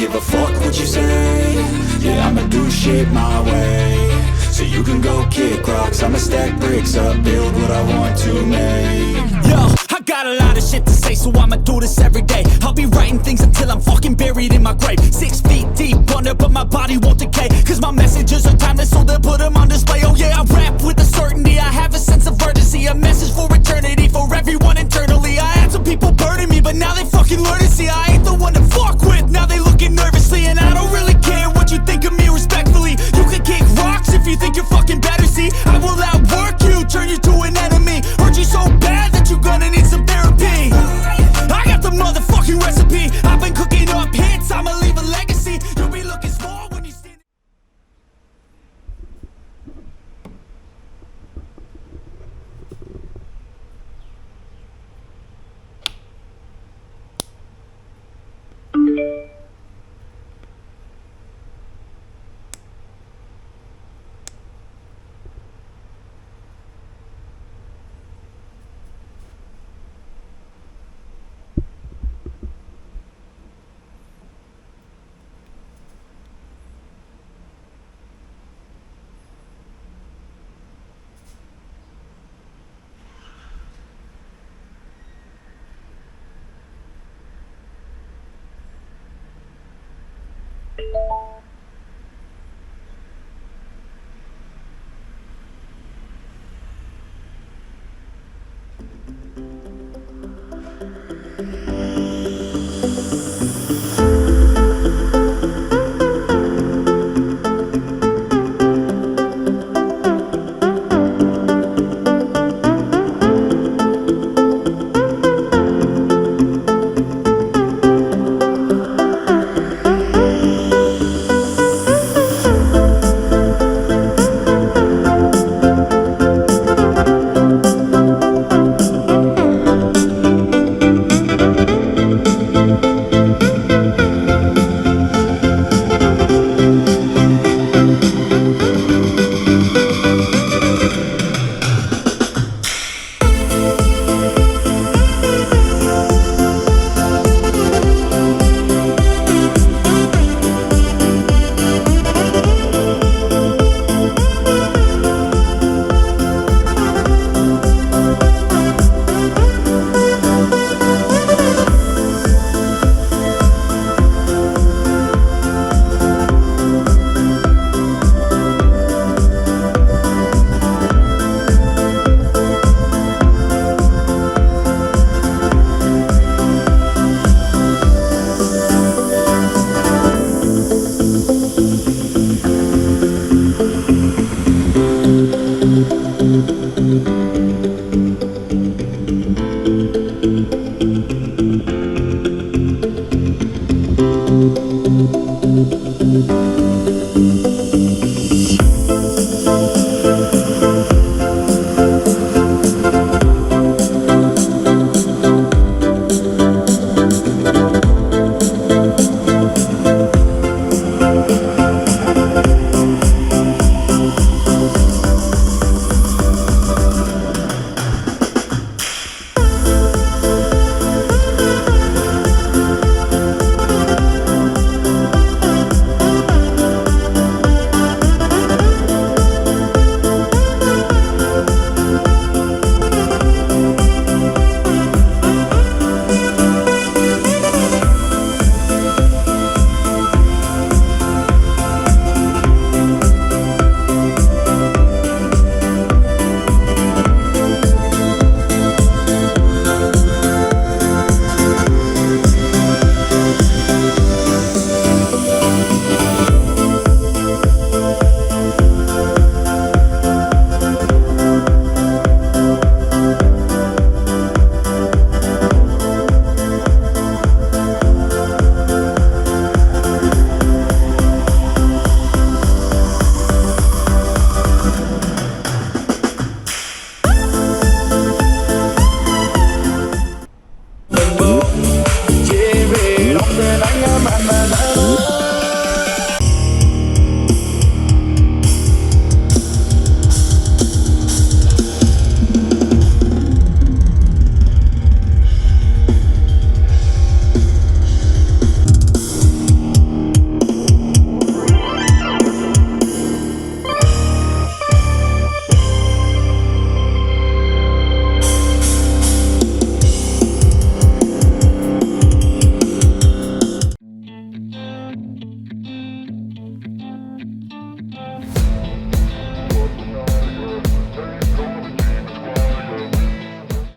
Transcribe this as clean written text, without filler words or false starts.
give a fuck what you say. Yeah, I'ma do shit my way. So you can go kick rocks, I'ma stack bricks up, build what I want to make. Yo, I got a lot of shit to say, so I'ma do this every day. I'll be writing things until I'm fucking buried in my grave. 6 feet deep under, but my body won't decay. Cause my messages are timeless, so they'll put them on display. Oh yeah, I rap with a certainty, I have a sense of urgency. A message for eternity, for everyone internally. I had some people burning me, but now they fucking learn to see I ain't the one to fuck with. Now they looking nervously, and I don't really care what you think of me respectfully. You can kick rocks if you think you're fucking better, see. I will outwork you, turn you to an enemy. Hurt you so bad that you're gonna need some therapy. I got the motherfucking recipe. I've been cooking up hits, I'ma leave a legacy. You'll be looking small when you stand. เย่เร่ร้องแต่ไหนอะมันมาแล้ว